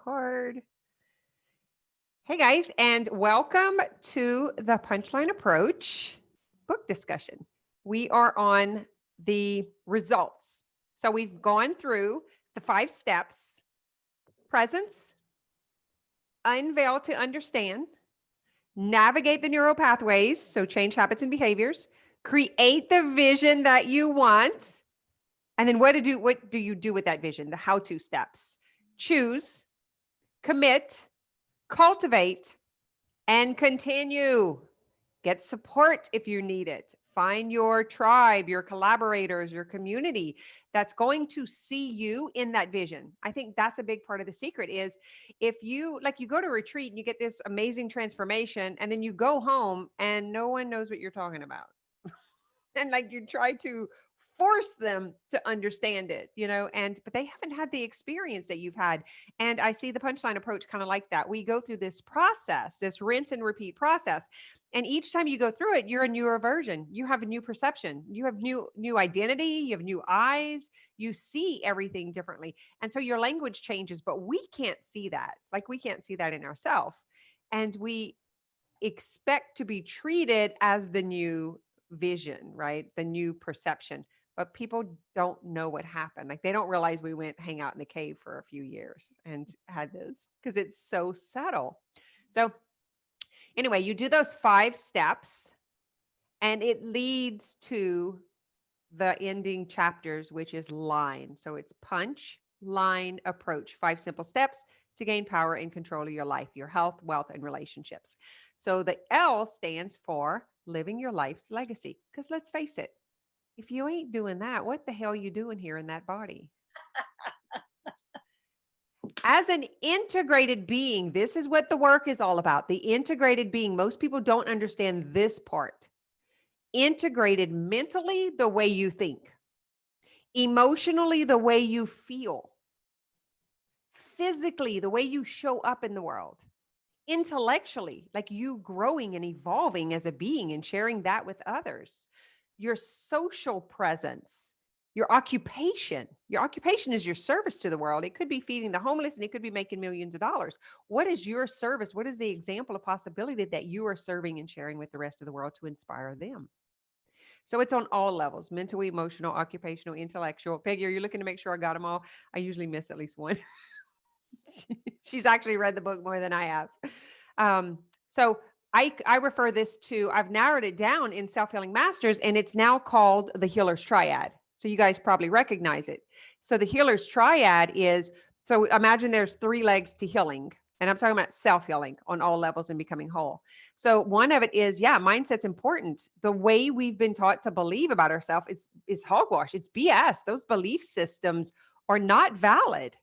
record. Hey guys, and welcome to the Punchline Approach book discussion. We are on the results. So we've gone through the 5 steps: presence, unveil to understand, navigate the neural pathways, so change habits and behaviors, create the vision that you want, and then what do you do with that vision? The how-to steps: choose, commit, cultivate, and continue. Get support if you need it. Find your tribe, your collaborators, your community that's going to see you in that vision. I think that's a big part of the secret is if you go to a retreat and you get this amazing transformation and then you go home and no one knows what you're talking about. And you try to force them to understand it, but they haven't had the experience that you've had. And I see the Punchline Approach kind of like that. We go through this process, this rinse and repeat process. And each time you go through it, you're a newer version. You have a new perception. You have new identity. You have new eyes. You see everything differently. And so your language changes, but we can't see that. We can't see that in ourselves. And we expect to be treated as the new vision, right? The new perception. But people don't know what happened. They don't realize we went hang out in the cave for a few years and had this because it's so subtle. So anyway, you do those 5 steps and it leads to the ending chapters, which is line. So it's punch, line, approach, 5 simple steps to gain power and control of your life, your health, wealth, and relationships. So the L stands for living your life's legacy. Because let's face it, if you ain't doing that, what the hell are you doing here in that body? As an integrated being, this is what the work is all about. The integrated being. Most people don't understand this part. Integrated mentally, the way you think. Emotionally, the way you feel. Physically, the way you show up in the world. Intellectually, you growing and evolving as a being and sharing that with others. Your social presence, your occupation. Your occupation is your service to the world. It could be feeding the homeless and it could be making millions of dollars. What is your service? What is the example of possibility that you are serving and sharing with the rest of the world to inspire them? So it's on all levels: mental, emotional, occupational, intellectual. Peggy, are you looking to make sure I got them all? I usually miss at least one. She's actually read the book more than I have. So I refer this to, I've narrowed it down in Self-Healing Masters, and it's now called the Healer's Triad. So you guys probably recognize it. So the Healer's Triad is, so imagine there's 3 legs to healing. And I'm talking about self-healing on all levels and becoming whole. So one of it is, mindset's important. The way we've been taught to believe about ourselves is hogwash. It's BS. Those belief systems are not valid.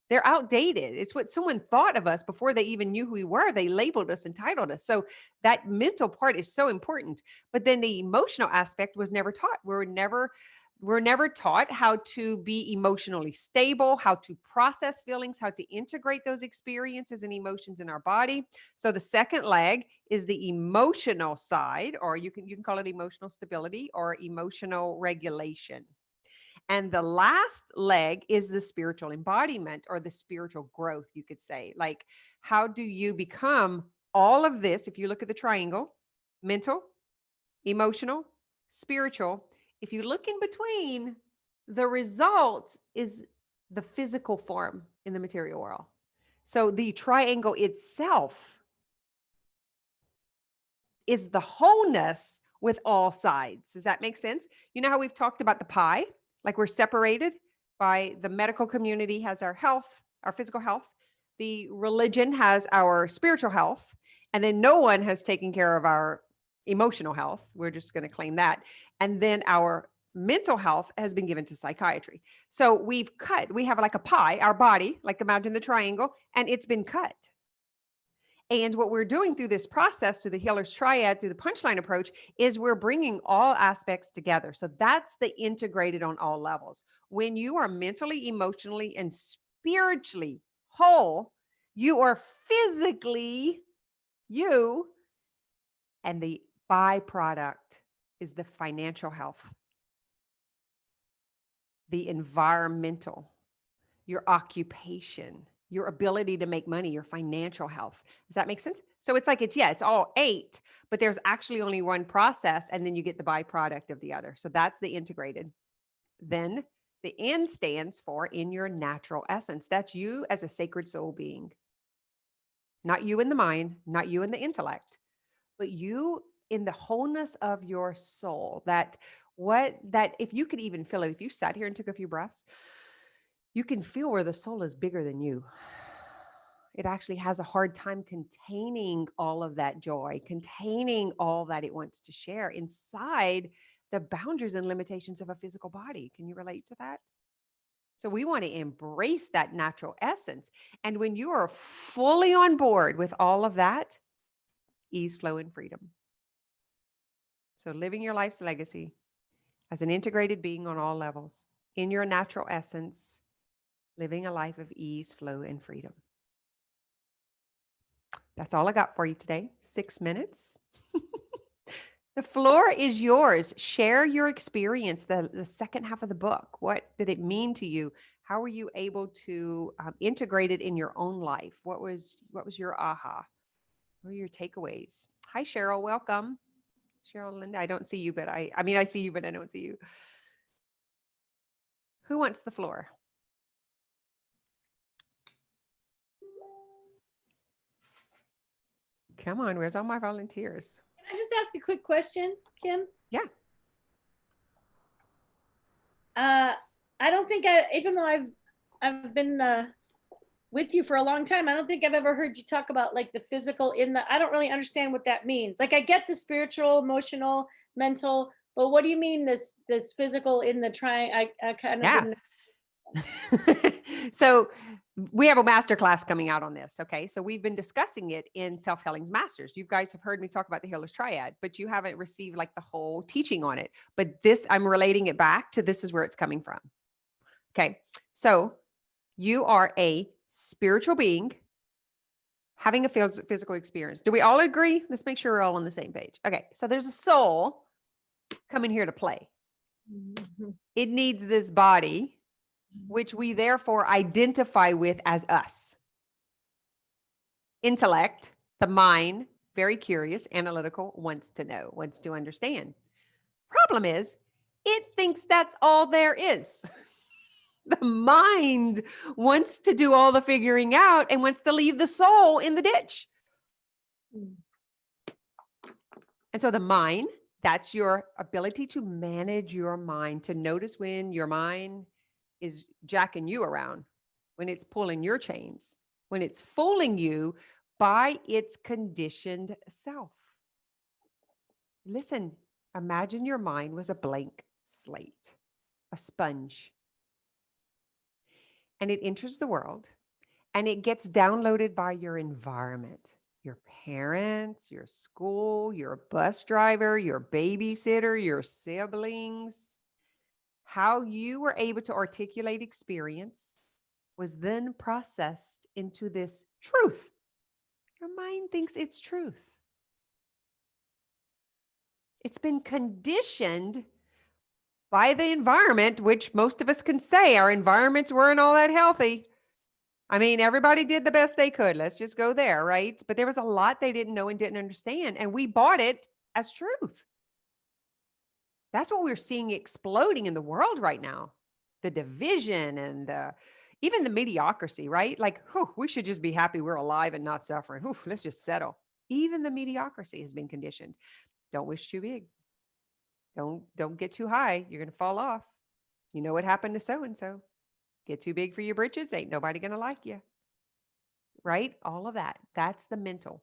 They're outdated. It's what someone thought of us before they even knew who we were. They labeled us and titled us. So that mental part is so important. But then the emotional aspect was never taught. We're never taught how to be emotionally stable, how to process feelings, how to integrate those experiences and emotions in our body. So the second leg is the emotional side, or you can call it emotional stability or emotional regulation. And the last leg is the spiritual embodiment or the spiritual growth, you could say. How do you become all of this? If you look at the triangle: mental, emotional, spiritual. If you look in between, the result is the physical form in the material world. So the triangle itself is the wholeness with all sides. Does that make sense? You know how we've talked about the pie? We're separated by the medical community has our health, our physical health. The religion has our spiritual health. And then no one has taken care of our emotional health. We're just going to claim that. And then our mental health has been given to psychiatry. So we have a pie, our body, imagine the triangle, and it's been cut. And what we're doing through this process, through the Healer's Triad, through the Punchline Approach, is we're bringing all aspects together. So that's the integrated on all levels. When you are mentally, emotionally, and spiritually whole, you are physically you, and the byproduct is the financial health, the environmental, your occupation, your ability to make money, your financial health. Does that make sense? So it's like, it's all 8, but there's actually only one process, and then you get the byproduct of the other. So that's the integrated. Then the N stands for in your natural essence. That's you as a sacred soul being. Not you in the mind, not you in the intellect, but you in the wholeness of your soul. That if you could even feel it, if you sat here and took a few breaths, you can feel where the soul is bigger than you. It actually has a hard time containing all of that joy, containing all that it wants to share inside the boundaries and limitations of a physical body. Can you relate to that? So we want to embrace that natural essence. And when you are fully on board with all of that, ease, flow, and freedom. So living your life's legacy as an integrated being on all levels, in your natural essence, living a life of ease, flow, and freedom. That's all I got for you today. 6 minutes. The floor is yours. Share your experience, the second half of the book. What did it mean to you? How were you able to integrate it in your own life? What was your aha? What were your takeaways? Hi, Cheryl. Welcome. Cheryl and Linda, I don't see you, but I see you, but I don't see you. Who wants the floor? Come on, where's all my volunteers? Can I just ask a quick question, Kim? Yeah. I don't think even though I've been with you for a long time, I don't think I've ever heard you talk about like the physical I don't really understand what that means. Like I get the spiritual, emotional, mental, but what do you mean this physical in the I kind of didn't. So we have a master class coming out on this. Okay. So we've been discussing it in Self-Healing's Masters. You guys have heard me talk about the Healer's Triad, but you haven't received like the whole teaching on it. But this, I'm relating it back to this is where it's coming from. Okay. So you are a spiritual being having a physical experience. Do we all agree? Let's make sure we're all on the same page. Okay. So there's a soul coming here to play. Mm-hmm. It needs this body, which we therefore identify with as us. Intellect, the mind, very curious, analytical, wants to know, wants to understand. Problem is, it thinks that's all there is. The mind wants to do all the figuring out and wants to leave the soul in the ditch. And so the mind, that's your ability to manage your mind, to notice when your mind is jacking you around, when it's pulling your chains, when it's fooling you by its conditioned self. Listen, imagine your mind was a blank slate, a sponge, and it enters the world and it gets downloaded by your environment, your parents, your school, your bus driver, your babysitter, your siblings. How you were able to articulate experience was then processed into this truth. Your mind thinks it's truth. It's been conditioned by the environment, which most of us can say our environments weren't all that healthy. I mean, everybody did the best they could. Let's just go there, right? But there was a lot they didn't know and didn't understand, and we bought it as truth. That's what we're seeing exploding in the world right now. The division and even the mediocrity, right? Like, we should just be happy we're alive and not suffering. Let's just settle. Even the mediocrity has been conditioned. Don't wish too big. Don't get too high. You're going to fall off. You know what happened to so-and-so. Get too big for your britches. Ain't nobody going to like you. Right? All of that. That's the mental.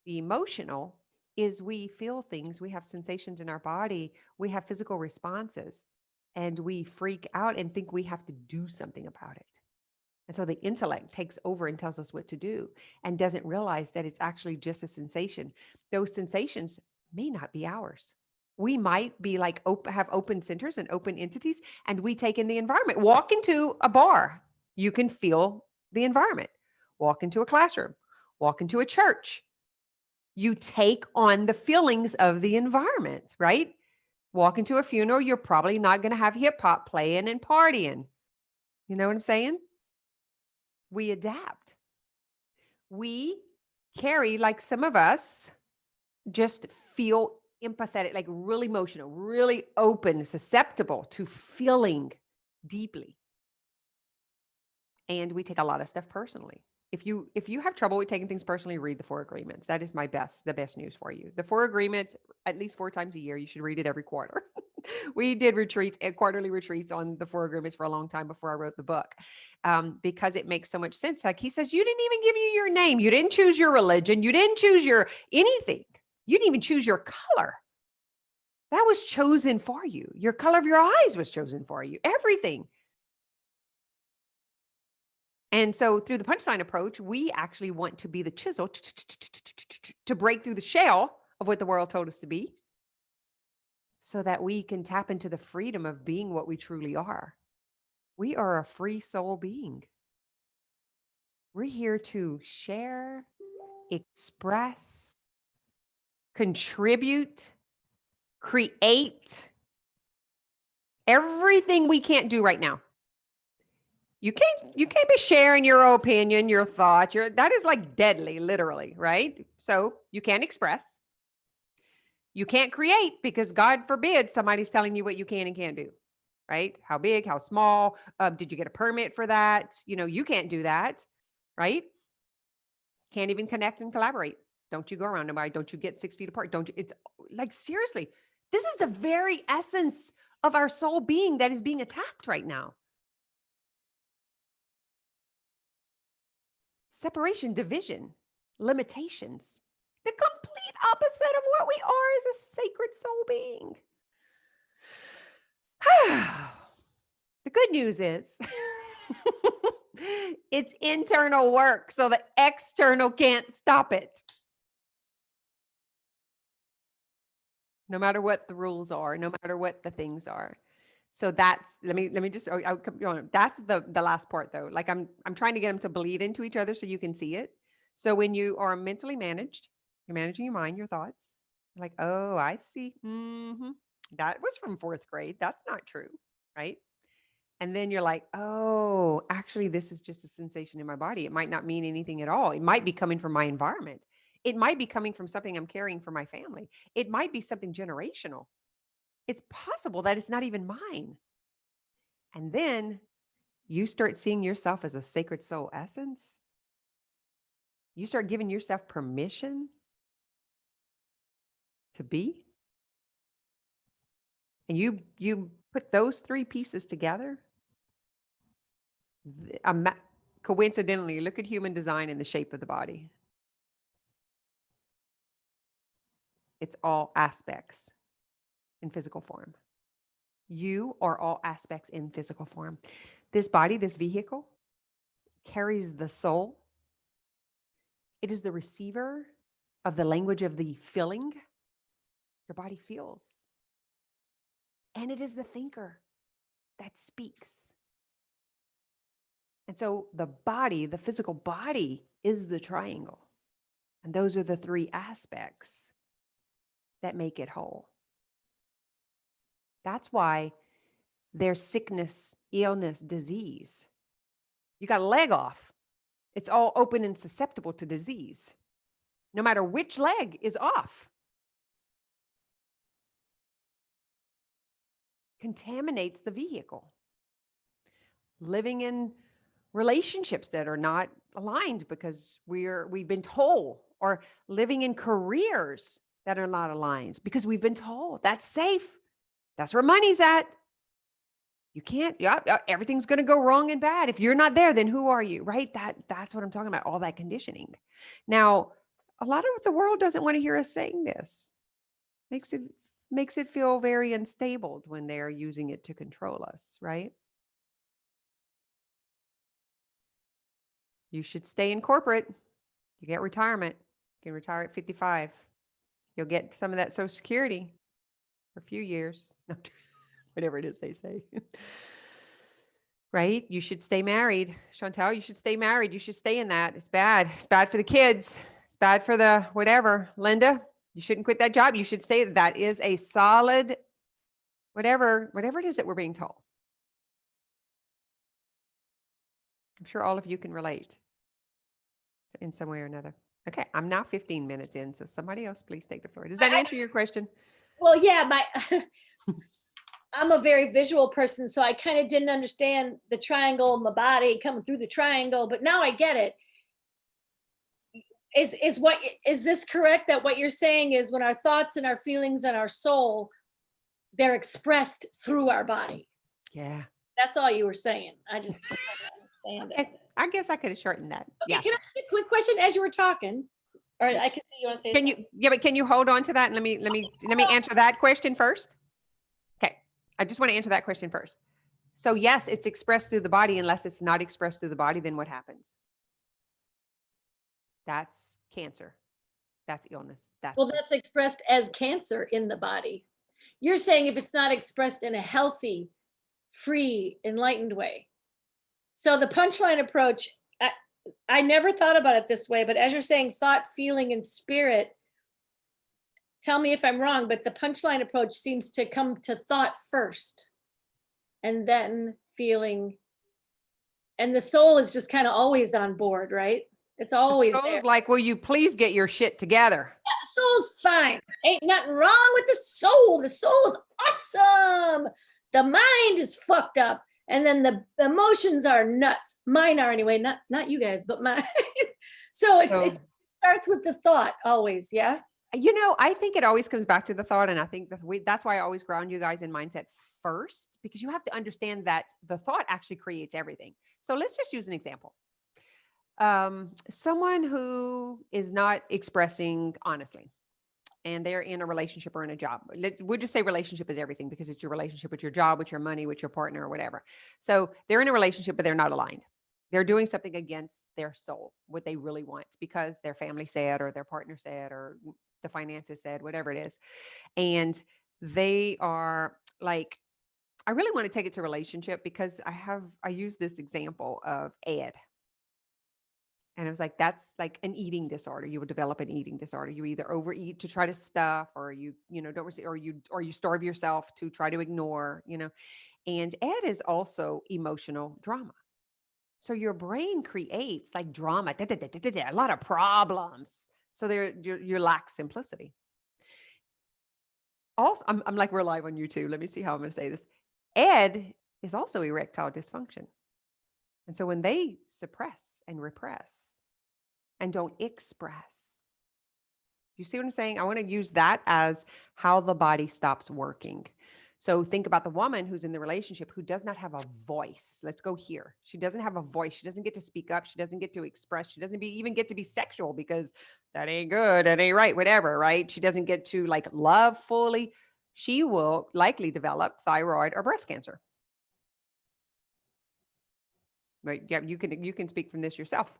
The emotional is we feel things. We have sensations in our body. We have physical responses. And we freak out and think we have to do something about it. And so the intellect takes over and tells us what to do and doesn't realize that it's actually just a sensation. Those sensations may not be ours. We might be like have open centers and open entities, and we take in the environment. Walk into a bar, you can feel the environment. Walk into a classroom, walk into a church. You take on the feelings of the environment, right? Walk into a funeral, you're probably not going to have hip hop playing and partying. You know what I'm saying? We adapt. We carry, like some of us, just feel empathetic, like really emotional, really open, susceptible to feeling deeply. And we take a lot of stuff personally. If you have trouble with taking things personally, read the 4 Agreements. That is the best news for you. The 4 Agreements, at least 4 times a year. You should read it every quarter. We did quarterly retreats on the 4 Agreements for a long time before I wrote the book, because it makes so much sense. Like he says, you didn't even give you your name. You didn't choose your religion. You didn't choose your anything. You didn't even choose your color. That was chosen for you. Your color of your eyes was chosen for you. Everything. And so through the punchline approach, we actually want to be the chisel to break through the shell of what the world told us to be, so that we can tap into the freedom of being what we truly are. We are a free soul being. We're here to share, express, contribute, create everything we can't do right now. You can't be sharing your opinion, your thought, that is like deadly, literally, right? So you can't express. You can't create, because God forbid somebody's telling you what you can and can't do, right? How big, how small, did you get a permit for that? You can't do that, right? Can't even connect and collaborate. Don't you go around nobody. Don't you get 6 feet apart. Don't you? It's like, seriously, this is the very essence of our soul being that is being attacked right now. Separation, division, limitations, the complete opposite of what we are as a sacred soul being. The good news is it's internal work, so the external can't stop it. No matter what the rules are, no matter what the things are. So that's, let me just, I'll keep going. That's the last part though. Like I'm trying to get them to bleed into each other so you can see it. So when you are mentally managed, you're managing your mind, your thoughts. You're like, oh, I see. That was from 4th grade. That's not true, right? And then you're like, oh, actually, this is just a sensation in my body. It might not mean anything at all. It might be coming from my environment. It might be coming from something I'm carrying for my family. It might be something generational. It's possible that it's not even mine. And then you start seeing yourself as a sacred soul essence. You start giving yourself permission to be. And you put those 3 pieces together. Coincidentally, look at human design and the shape of the body. It's all aspects in physical form. You are all aspects in physical form. This body, this vehicle, carries the soul. It is the receiver of the language of the feeling your body feels. And it is the thinker that speaks. And so the body, the physical body, is the triangle. And those are the 3 aspects that make it whole. That's why there's sickness, illness, disease. You got a leg off. It's all open and susceptible to disease, no matter which leg is off. Contaminates the vehicle. Living in relationships that are not aligned because we've been told, or living in careers that are not aligned because we've been told that's safe. That's where money's at. You can't, everything's going to go wrong and bad. If you're not there, then who are you, right? That's what I'm talking about, all that conditioning. Now, a lot of the world doesn't want to hear us saying this. Makes it feel very unstable when they're using it to control us, right? You should stay in corporate. You get retirement. You can retire at 55. You'll get some of that Social Security for a few years. Whatever it is they say. Right? You should stay married. Chantel, you should stay married. You should stay in that. It's bad. It's bad for the kids. It's bad for the whatever. Linda, you shouldn't quit that job. You should stay. That is a solid whatever it is that we're being told. I'm sure all of you can relate in some way or another. Okay, I'm now 15 minutes in, so somebody else please take the floor. Does that answer your question? Well, yeah, I'm a very visual person, so I kind of didn't understand the triangle in the body coming through the triangle, but now I get it. Is this correct, that what you're saying is when our thoughts and our feelings and our soul, they're expressed through our body? Yeah. That's all you were saying. I just understand it. I guess I could have shortened that. Okay, Yeah. can I ask a quick question as you were talking? Or I can see you want to say Can something. you, yeah, but can you hold on to that and let me answer that question first? Okay. I just want to answer that question first. So yes, it's expressed through the body. Unless it's not expressed through the body, then what happens? That's cancer. That's illness. Well, that's expressed as cancer in the body. You're saying if it's not expressed in a healthy, free, enlightened way. So the punchline approach, I never thought about it this way, but as you're saying thought, feeling, and spirit, tell me if I'm wrong, but the punchline approach seems to come to thought first and then feeling. And the soul is just kind of always on board, right? It's always the there. soul's like, will you please get your shit together? Yeah, the soul's fine. Ain't nothing wrong with the soul. The soul is awesome. The mind is fucked up. And then the emotions are nuts. Mine are anyway, not you guys, but mine. So it starts with the thought always, yeah? You know, I think it always comes back to the thought. And I think that's why I always ground you guys in mindset first, because you have to understand that the thought actually creates everything. So let's just use an example. Someone who is not expressing honestly, and they're in a relationship or in a job. We'll just say relationship is everything because it's your relationship with your job, with your money, with your partner or whatever. So they're in a relationship, but they're not aligned. They're doing something against their soul, what they really want, because their family said, or their partner said, or the finances said, whatever it is. And they are like, I really want to take it to relationship because I use this example of Ed. And it was like, that's like an eating disorder. You will develop an eating disorder. You either overeat to try to stuff, or you don't receive, or you starve yourself to try to ignore, and Ed is also emotional drama. So your brain creates like drama, a lot of problems. So you lack simplicity. Also, I'm like, we're live on YouTube. Let me see how I'm going to say this. Ed is also erectile dysfunction. And so when they suppress and repress and don't express, you see what I'm saying? I want to use that as how the body stops working. So think about the woman who's in the relationship who does not have a voice. Let's go here. She doesn't have a voice. She doesn't get to speak up. She doesn't get to express. She doesn't even get to be sexual because that ain't good. That ain't right, whatever, right? She doesn't get to like love fully. She will likely develop thyroid or breast cancer. Right? Yeah, you can speak from this yourself.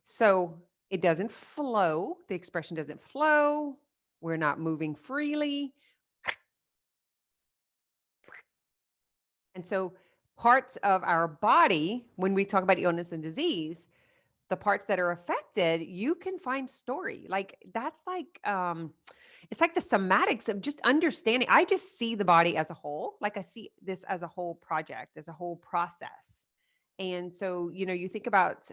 So it doesn't flow. The expression doesn't flow. We're not moving freely. And so parts of our body, when we talk about illness and disease, the parts that are affected, you can find story. Like that's like, it's like the somatics of just understanding. I just see the body as a whole. Like I see this as a whole project, as a whole process. And so, you think about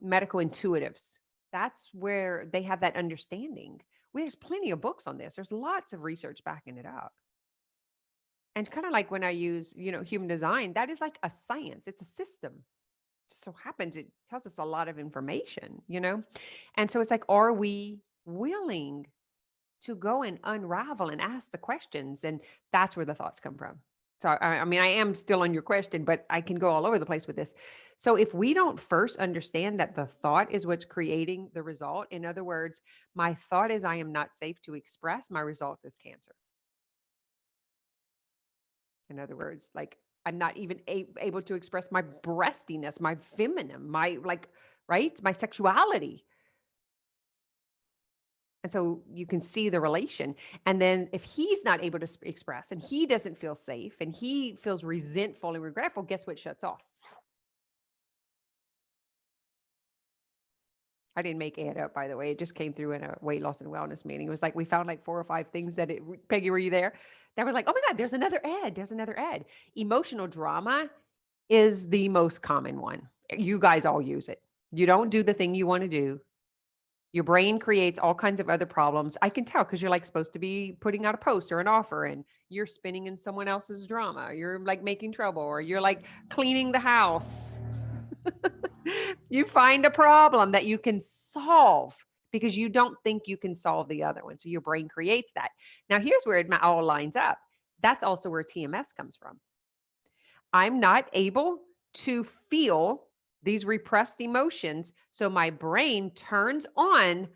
medical intuitives. That's where they have that understanding. There's plenty of books on this. There's lots of research backing it up. And kind of like when I use, human design, that is like a science. It's a system. It just so happens it tells us a lot of information, And so it's like, are we willing to go and unravel and ask the questions? And that's where the thoughts come from. So, I mean, I am still on your question, but I can go all over the place with this. So if we don't first understand that the thought is what's creating the result, in other words, my thought is I am not safe to express, my result is cancer. In other words, like I'm not even able to express my breastiness, my feminine, my right? My sexuality. And so you can see the relation. And then if he's not able to express and he doesn't feel safe and he feels resentful and regretful, guess what shuts off? I didn't make it up, by the way. It just came through in a weight loss and wellness meeting. It was like we found like 4 or 5 things that Peggy, were you there? That was like, oh my God, there's another Ed. There's another Ed. Emotional drama is the most common one. You guys all use it. You don't do the thing you want to do. Your brain creates all kinds of other problems. I can tell because you're like supposed to be putting out a post or an offer and you're spinning in someone else's drama. You're like making trouble or you're like cleaning the house. You find a problem that you can solve because you don't think you can solve the other one. So your brain creates that. Now, here's where it all lines up. That's also where TMS comes from. I'm not able to feel these repressed emotions. So my brain turns on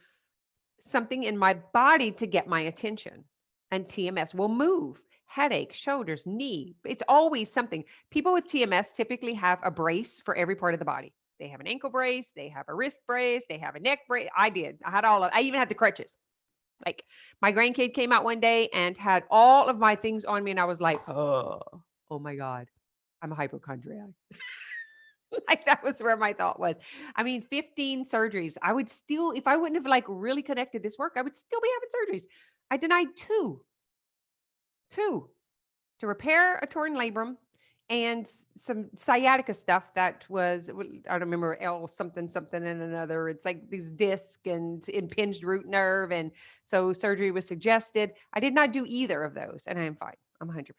something in my body to get my attention. And TMS will move. Headache, shoulders, knee. It's always something. People with TMS typically have a brace for every part of the body. They have an ankle brace, they have a wrist brace, they have a neck brace. I did. I had all of, I even had the crutches. Like my grandkid came out one day and had all of my things on me. And I was like, oh my God, I'm a hypochondriac. Like that was where my thought was. I mean, 15 surgeries. I would still, if I wouldn't have like really connected this work, I would still be having surgeries. I denied two to repair a torn labrum and some sciatica stuff that was, I don't remember, L something, something and another. It's like these disc and impinged root nerve. And so surgery was suggested. I did not do either of those and I'm fine. I'm 100%.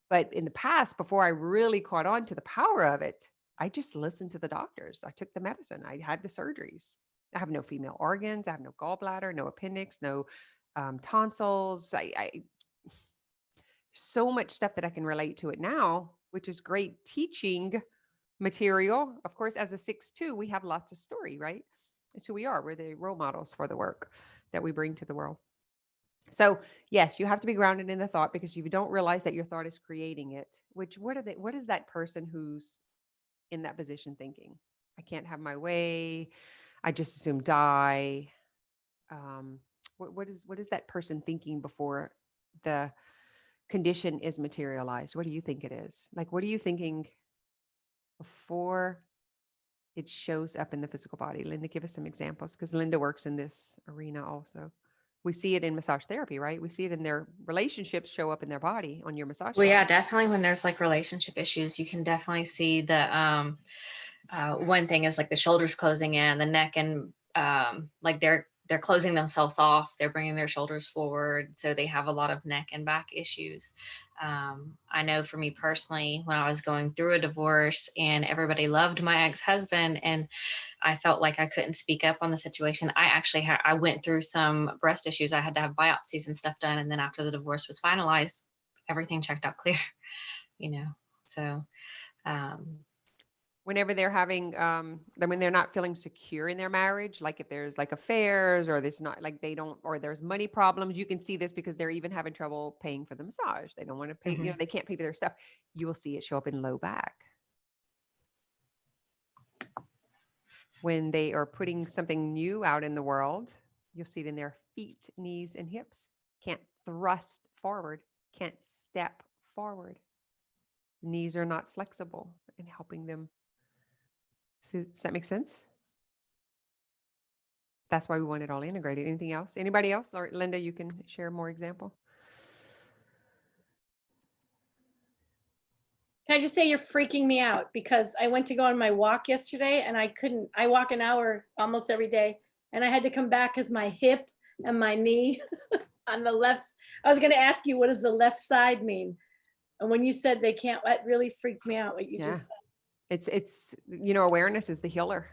But in the past, before I really caught on to the power of it, I just listened to the doctors. I took the medicine. I had the surgeries. I have no female organs. I have no gallbladder, no appendix, no tonsils. So much stuff that I can relate to it now, which is great teaching material. Of course, as a 6'2", we have lots of story, right? It's who we are. We're the role models for the work that we bring to the world. So yes, you have to be grounded in the thought because you don't realize that your thought is creating it. Which what is that person who's in that position thinking? I can't have my way. I just assume die. What is that person thinking before the condition is materialized? What do you think it is? Like, what are you thinking before it shows up in the physical body? Linda, give us some examples because Linda works in this arena also. We see it in massage therapy, right? We see it in their relationships show up in their body on your massage. Well, yeah, definitely when there's like relationship issues, you can definitely see the one thing is like the shoulders closing in, the neck, and like they're closing themselves off. They're bringing their shoulders forward, so they have a lot of neck and back issues. I know for me personally, when I was going through a divorce and everybody loved my ex-husband and I felt like I couldn't speak up on the situation, I went through some breast issues. I had to have biopsies and stuff done. And then after the divorce was finalized, everything checked out clear, you know? So, whenever they're having when they're not feeling secure in their marriage, like if there's like affairs or there's not like they don't, or there's money problems, you can see this because they're even having trouble paying for the massage. They don't want to pay, Mhm. they can't pay for their stuff. You will see it show up in low back. When they are putting something new out in the world, you'll see it in their feet, knees, and hips. Can't thrust forward, can't step forward. Knees are not flexible in helping them. So, does that make sense? That's why we want it all integrated. Anything else? Anybody else? Or Linda, you can share more example. Can I just say you're freaking me out because I went to go on my walk yesterday and I walk an hour almost every day and I had to come back because my hip and my knee on the left. I was going to ask you, what does the left side mean? And when you said they can't, that really freaked me out what you just said. It's awareness is the healer.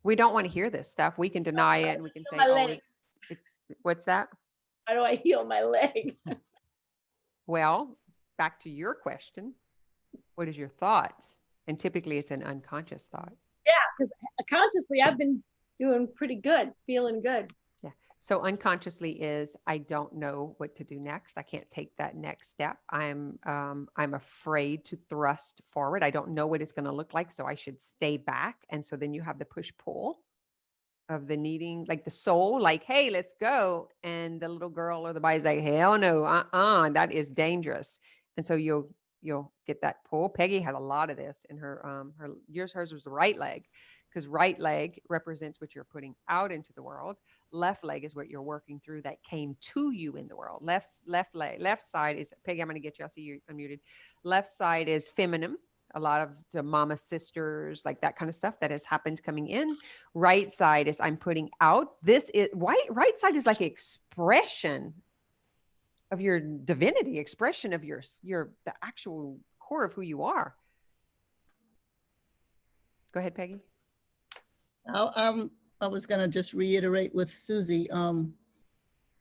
We don't want to hear this stuff. We can deny it and we can say, My oh, legs. it's what's that? How do I heal my leg? Well, back to your question. What is your thought? And typically it's an unconscious thought. Yeah, because consciously I've been doing pretty good, feeling good. Yeah. So unconsciously is, I don't know what to do next. I can't take that next step. I'm afraid to thrust forward. I don't know what it's going to look like. So I should stay back. And so then you have the push pull of the needing, like the soul, like, hey, let's go. And the little girl or the boy's like, hell no, that is dangerous. And so you'll get that pull. Peggy had a lot of this in hers was the right leg, because right leg represents what you're putting out into the world. Left leg is what you're working through that came to you in the world. Left side is, Peggy, I'm going to get you. I see you unmuted. Left side is feminine. a lot of the mama sisters, like that kind of stuff that has happened coming in. Right side is I'm putting out. This is right side is like expression of your divinity, expression of your the actual core of who you are. Go ahead, Peggy. I was going to just reiterate with Susie.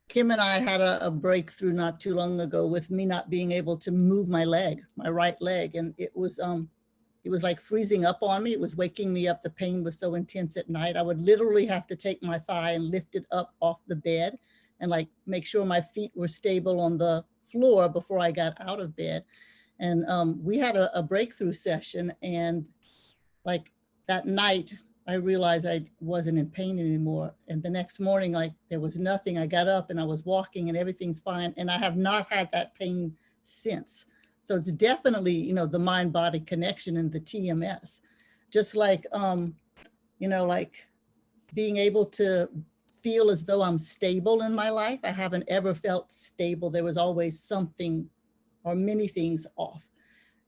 Kim and I had a breakthrough not too long ago with me not being able to move my leg, my right leg. And it was like freezing up on me. It was waking me up. The pain was so intense at night. I would literally have to take my thigh and lift it up off the bed and like make sure my feet were stable on the floor before I got out of bed. And we had a breakthrough session, and like that night, I realized I wasn't in pain anymore. And the next morning, like there was nothing. I got up and I was walking and everything's fine. And I have not had that pain since. So it's definitely, you know, the mind-body connection and the TMS. Just like, you know, like being able to feel as though I'm stable in my life. I haven't ever felt stable. There was always something or many things off.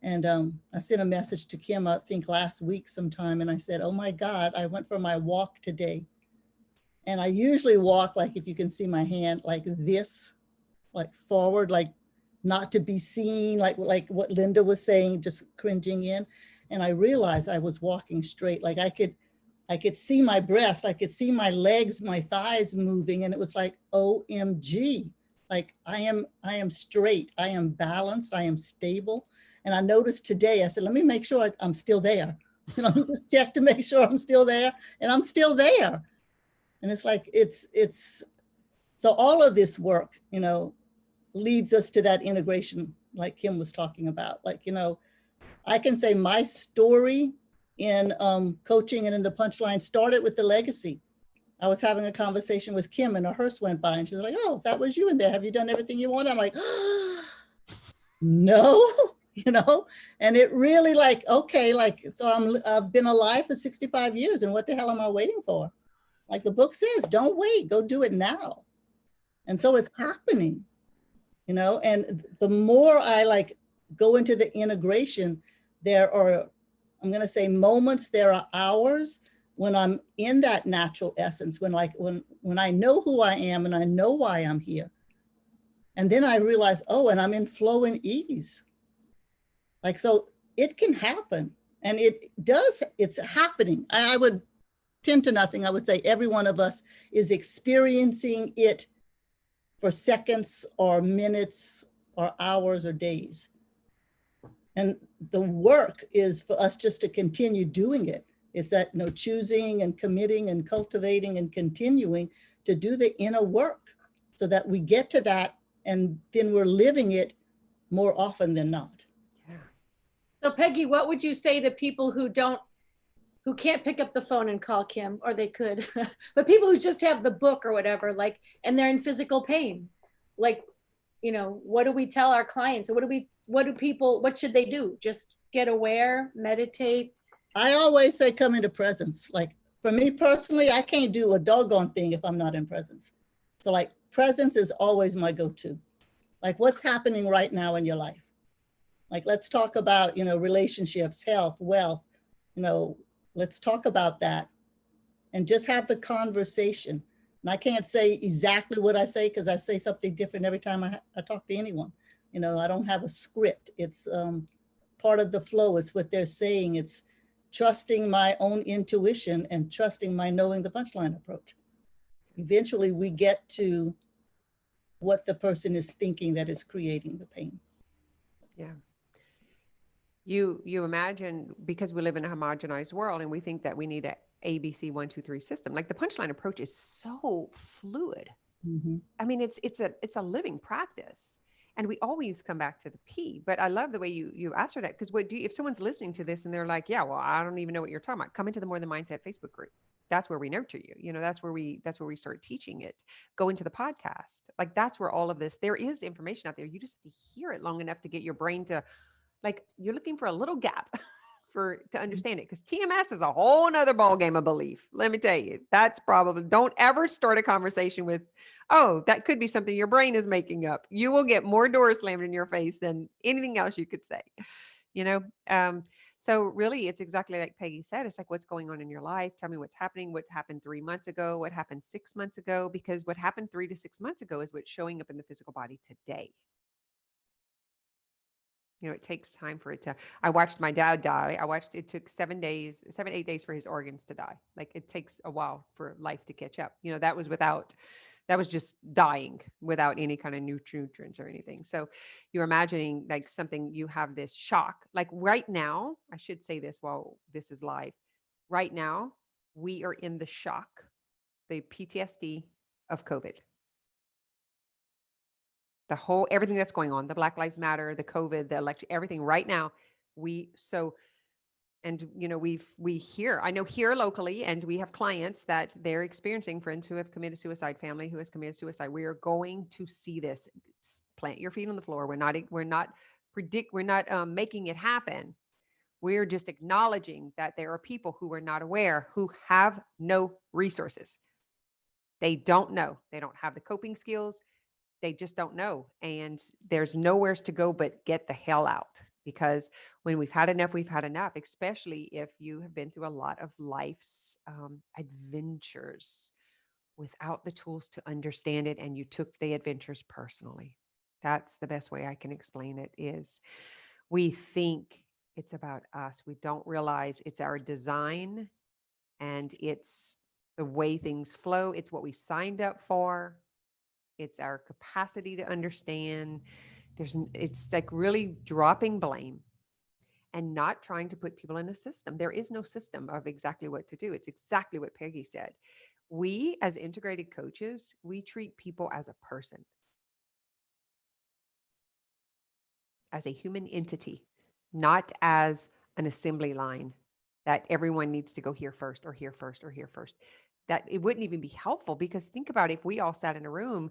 And I sent a message to Kim, I think last week sometime, and I said, oh my God, I went for my walk today. And I usually walk, like if you can see my hand, like this, like forward, like not to be seen, like what Linda was saying, just cringing in. And I realized I was walking straight, like I could see my breast, I could see my legs, my thighs moving, and it was like, OMG, like I am straight, I am balanced, I am stable. And I noticed today, I said, let me make sure I'm still there. You know, just check to make sure I'm still there, and I'm still there. And it's like, it's, so all of this work, you know, leads us to that integration, like Kim was talking about. Like, you know, I can say my story in coaching and in the punchline started with the legacy. I was having a conversation with Kim and a hearse went by and she's like, oh, that was you in there. Have you done everything you want? I'm like, no, you know, and it really like, okay, like, so I've been alive for 65 years and what the hell am I waiting for? Like the book says, don't wait, go do it now. And so it's happening, you know, and the more I like go into the integration, there are, I'm going to say moments, there are hours when I'm in that natural essence, when I know who I am and I know why I'm here. And then I realize, oh, and I'm in flow and ease. Like, so it can happen, and it does, it's happening. I would 10 to nothing, I would say every one of us is experiencing it for seconds or minutes or hours or days. And the work is for us just to continue doing it. It's that, you know, choosing and committing and cultivating and continuing to do the inner work so that we get to that, and then we're living it more often than not. Yeah. So Peggy, what would you say to people who can't pick up the phone and call Kim, or they could, but people who just have the book or whatever, like, and they're in physical pain? Like, you know, what do we tell our clients? What should they do? Just get aware, meditate? I always say come into presence. Like for me personally, I can't do a doggone thing if I'm not in presence. So like presence is always my go-to. Like what's happening right now in your life? Like, let's talk about, you know, relationships, health, wealth, you know, let's talk about that and just have the conversation. And I can't say exactly what I say because I say something different every time I talk to anyone. You know, I don't have a script. It's part of the flow. It's what they're saying. It's trusting my own intuition and trusting my knowing the punchline approach. Eventually we get to what the person is thinking that is creating the pain. Yeah. You imagine, because we live in a homogenized world and we think that we need a ABC 1, 2, 3 system. Like the punchline approach is so fluid. Mm-hmm. I mean, it's a living practice, and we always come back to the P. But I love the way you answer that, because if someone's listening to this and they're like, yeah, well, I don't even know what you're talking about, come into the More Than Mindset Facebook group. That's where we nurture you. You know, that's where we start teaching it. Go into the podcast. Like that's where all of this, there is information out there. You just have to hear it long enough to get your brain to, like, you're looking for a little gap to understand it, because TMS is a whole nother ballgame of belief. Let me tell you, that's probably, don't ever start a conversation with, oh, that could be something your brain is making up. You will get more doors slammed in your face than anything else you could say, you know? So really, it's exactly like Peggy said. It's like, what's going on in your life? Tell me what's happening. What happened 3 months ago? What happened 6 months ago? Because what happened 3 to 6 months ago is what's showing up in the physical body today. It takes time for it to. I watched my dad die. It took 7 days, 8 days for his organs to die. Like, it takes a while for life to catch up. That was just dying without any kind of nutrients or anything. So you're imagining like something, you have this shock. Like right now, I should say this while this is live. Right now, we are in the shock, the PTSD of COVID. Everything that's going on, the Black Lives Matter, the COVID, the election, everything right now. We hear, I know here locally, and we have clients that they're experiencing, friends who have committed suicide, family who has committed suicide. We are going to see this. Plant your feet on the floor. We're not making it happen. We're just acknowledging that there are people who are not aware, who have no resources. They don't know. They don't have the coping skills. They just don't know. And there's nowhere to go but get the hell out. Because when we've had enough, especially if you have been through a lot of life's adventures without the tools to understand it, and you took the adventures personally. That's the best way I can explain it. Is we think it's about us. We don't realize it's our design, and it's the way things flow. It's what we signed up for. It's our capacity to understand. It's like really dropping blame and not trying to put people in a system. There is no system of exactly what to do. It's exactly what Peggy said. We, as integrated coaches, we treat people as a person, as a human entity, not as an assembly line that everyone needs to go here first or here first or here first. That it wouldn't even be helpful, because think about it, if we all sat in a room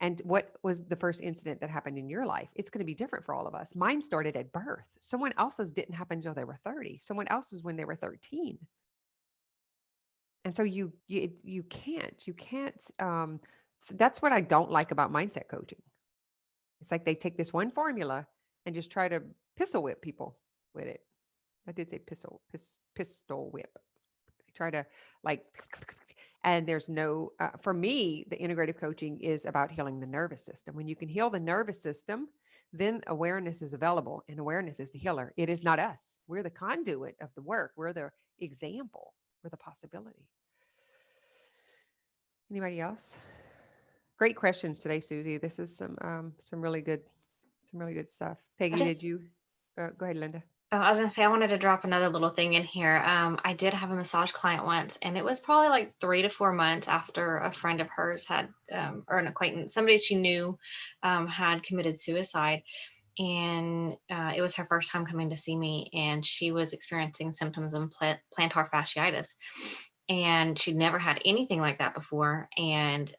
and what was the first incident that happened in your life, it's going to be different for all of us. Mine started at birth. Someone else's didn't happen until they were 30. Someone else's when they were 13. And so you can't. That's what I don't like about mindset coaching. It's like they take this one formula and just try to pistol whip people with it. I did say pistol whip. They try to and there's no, for me, the integrative coaching is about healing the nervous system. When you can heal the nervous system, then awareness is available, and awareness is the healer. It is not us. We're the conduit of the work. We're the example. We're the possibility. Anybody else? Great questions today, Susie. This is some really good stuff. Peggy, did you? Go ahead, Linda. Oh, I was going to say, I wanted to drop another little thing in here. I did have a massage client once, and it was probably like 3 to 4 months after a friend of hers had, or an acquaintance, somebody she knew, had committed suicide. And it was her first time coming to see me, and she was experiencing symptoms of plantar fasciitis. And she'd never had anything like that before. And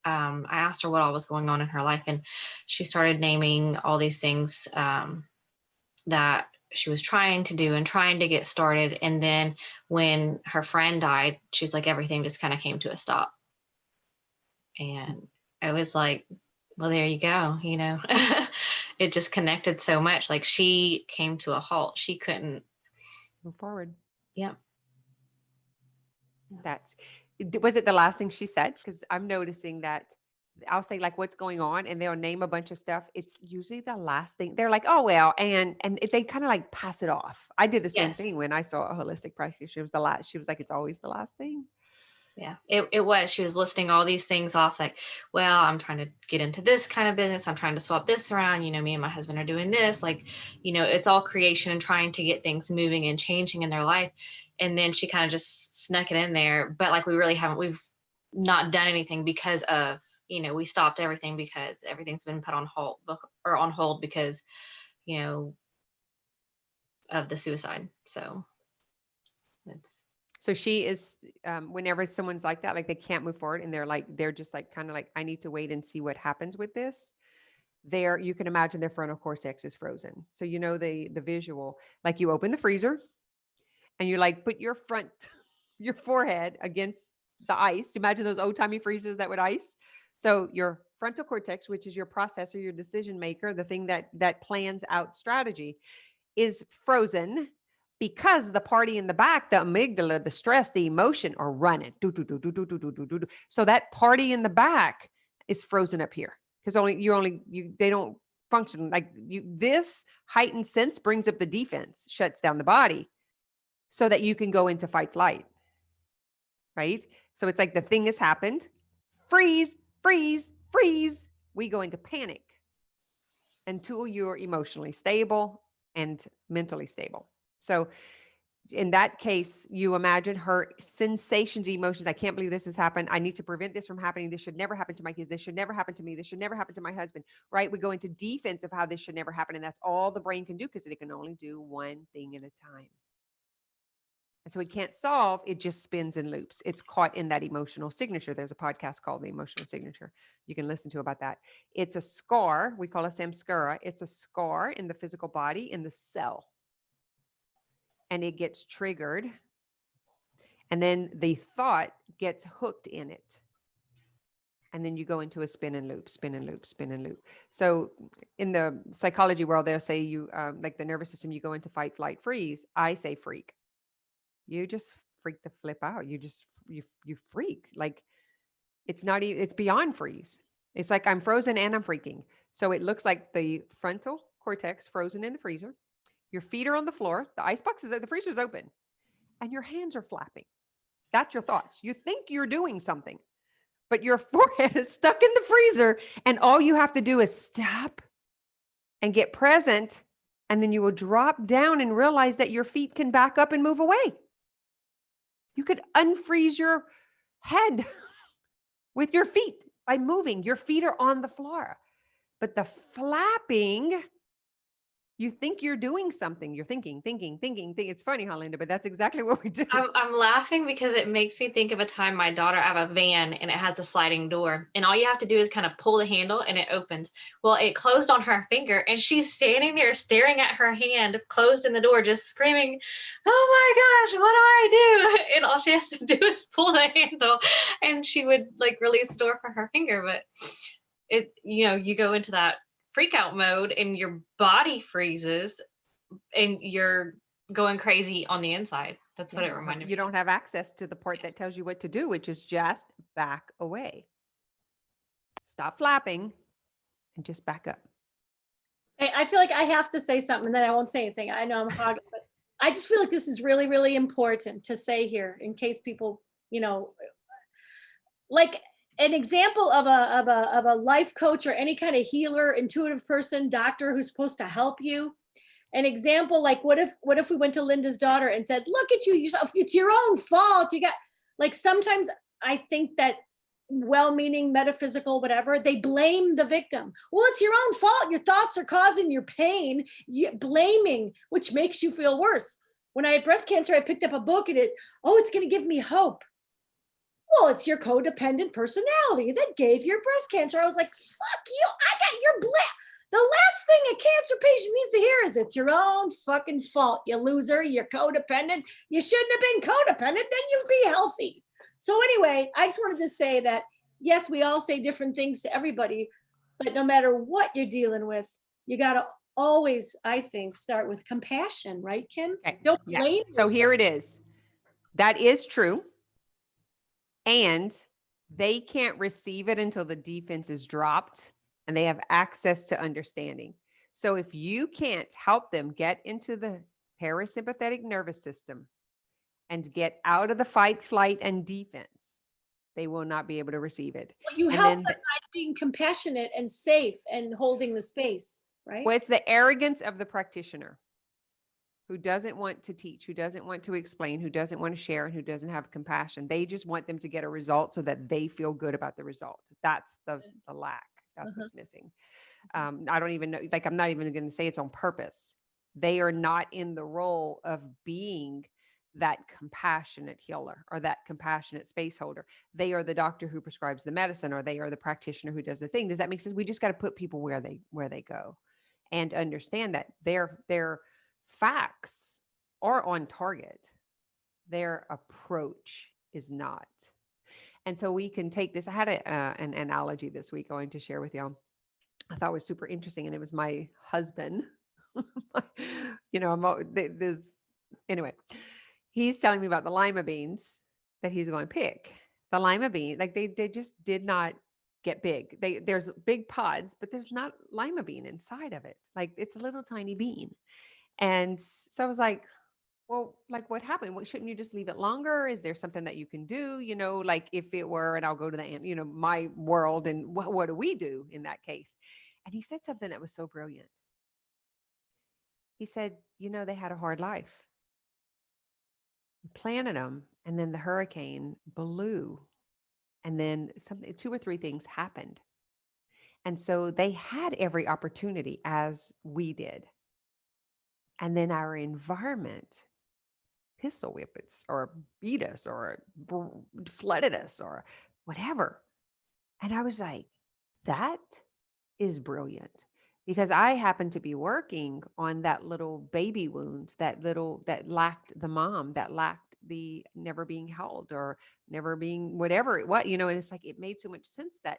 I asked her what all was going on in her life, and she started naming all these things that she was trying to do and trying to get started. And then when her friend died, she's like, everything just kind of came to a stop. And I was like, well, there you go. It just connected so much. Like, she came to a halt. She couldn't move forward. Yep. Was it the last thing she said? Because I'm noticing that I'll say like, what's going on? And they'll name a bunch of stuff. It's usually the last thing. They're like, oh, well, and they kind of like pass it off. I did the same thing when I saw a holistic practitioner. It was the last. She was like, it's always the last thing. Yeah, it was. She was listing all these things off, like, well, I'm trying to get into this kind of business. I'm trying to swap this around. Me and my husband are doing this. Like, it's all creation and trying to get things moving and changing in their life. And then she kind of just snuck it in there. But like, we've not done anything because of, we stopped everything because everything's been put on hold because, of the suicide. So she is, whenever someone's like that, like they can't move forward and they're just like, kind of like, I need to wait and see what happens with this. You can imagine their frontal cortex is frozen. So, the visual, like you open the freezer and you like put your forehead against the ice. Imagine those old timey freezers that would ice. So your frontal cortex, which is your processor, your decision maker, the thing that plans out strategy, is frozen. because the party in the back, the amygdala, the stress, the emotion are running. Do, do, do, do, do, do, do, do, do, do. So that party in the back is frozen up here because they don't function like you. This heightened sense brings up the defense, shuts down the body so that you can go into fight flight. Right? So it's like the thing has happened. Freeze, freeze, freeze. We go into panic until you're emotionally stable and mentally stable. So in that case, you imagine her sensations, emotions. I can't believe this has happened. I need to prevent this from happening. This should never happen to my kids. This should never happen to me. This should never happen to my husband, right? We go into defense of how this should never happen. And that's all the brain can do because it can only do one thing at a time. And so it can't solve, it just spins in loops. It's caught in that emotional signature. There's a podcast called The Emotional Signature. You can listen to about that. It's a scar. We call it samskara. It's a scar in the physical body, in the cell. And it gets triggered. And then the thought gets hooked in it. And then you go into a spin and loop, spin and loop, spin and loop. So in the psychology world, they'll say you, like the nervous system, you go into fight, flight, freeze. I say freak. You just freak the flip out. You freak. Like it's not even, it's beyond freeze. It's like I'm frozen and I'm freaking. So it looks like the frontal cortex frozen in the freezer. Your feet are on the floor. The icebox the freezer's open and your hands are flapping. That's your thoughts. You think you're doing something, but your forehead is stuck in the freezer and all you have to do is stop and get present. And then you will drop down and realize that your feet can back up and move away. You could unfreeze your head with your feet by moving. Your feet are on the floor. But the flapping, you think you're doing something. You're thinking. It's funny, huh, Linda? But that's exactly what we do. I'm laughing because it makes me think of a time my daughter, I have a van and it has a sliding door. And all you have to do is kind of pull the handle and it opens. Well, it closed on her finger and she's standing there staring at her hand closed in the door, just screaming, "Oh my gosh, what do I do?" And all she has to do is pull the handle and she would like release the door for her finger. But you go into that freak out mode and your body freezes and you're going crazy on the inside. That's what it reminded me. You don't have access to the part that tells you what to do, which is just back away. Stop flapping and just back up. Hey, I feel like I have to say something and then I won't say anything. I know I'm hogging, but I just feel like this is really, really important to say here in case people, like an example of a life coach or any kind of healer, intuitive person, doctor who's supposed to help you. An example, like what if we went to Linda's daughter and said, "Look at you, yourself. It's your own fault. You got," like sometimes I think that well-meaning, metaphysical, whatever, they blame the victim. Well, it's your own fault. Your thoughts are causing your pain. Blaming, which makes you feel worse. When I had breast cancer, I picked up a book and it's going to give me hope. Well, it's your codependent personality that gave your breast cancer. I was like, fuck you. I got your The last thing a cancer patient needs to hear is it's your own fucking fault, you loser, you're codependent. You shouldn't have been codependent, then you'd be healthy. So anyway, I just wanted to say that, yes, we all say different things to everybody, but no matter what you're dealing with, you got to always, I think, start with compassion, right, Kim? Okay. Don't blame yourself. So here it is. That is true. And they can't receive it until the defense is dropped and they have access to understanding. So if you can't help them get into the parasympathetic nervous system and get out of the fight, flight, and defense, they will not be able to receive it. Well, you And help then them by being compassionate and safe and holding the space, right? Well, it's the arrogance of the practitioner who doesn't want to teach, who doesn't want to explain, who doesn't want to share, and who doesn't have compassion. They just want them to get a result so that they feel good about the result. That's the lack. That's what's missing. I don't even know, like, I'm not even going to say it's on purpose. They are not in the role of being that compassionate healer or that compassionate space holder. They are the doctor who prescribes the medicine, or they are the practitioner who does the thing. Does that make sense? We just got to put people where they go and understand that their facts are on target. Their approach is not. And so we can take this. I had an analogy this week going to share with y'all. I thought was super interesting. And it was my husband. This Anyway, he's telling me about the lima beans that he's going to pick. The lima bean, like they just did not get big. There's big pods, but there's not lima bean inside of it. Like it's a little tiny bean. And so I was like, well, like what happened? What, shouldn't you just leave it longer? Is there something that you can do? You know, like if it were, and I'll go to the, you know, my world, and what do we do in that case? And he said something that was so brilliant. He said, you know, they had a hard life. We planted them, and then the hurricane blew, and then something, 2 or 3 things happened. And so they had every opportunity as we did. And then our environment pistol whipped us or beat us or flooded us or whatever. And I was like, that is brilliant, because I happened to be working on that little baby wound, that lacked the mom, that lacked the never being held or never being whatever it was, you know, and it's like, it made so much sense that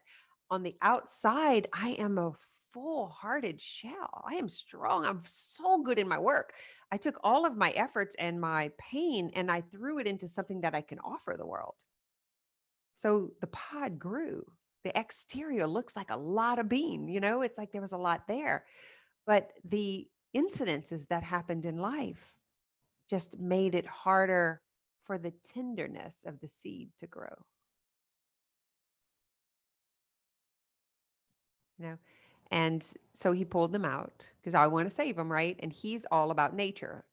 on the outside, I am a full-hearted shell. I am strong. I'm so good in my work. I took all of my efforts and my pain and I threw it into something that I can offer the world. So the pod grew. The exterior looks like a lot of bean, you know, it's like there was a lot there. But the incidences that happened in life just made it harder for the tenderness of the seed to grow. You know, and so he pulled them out because I want to save them, right? And he's all about nature.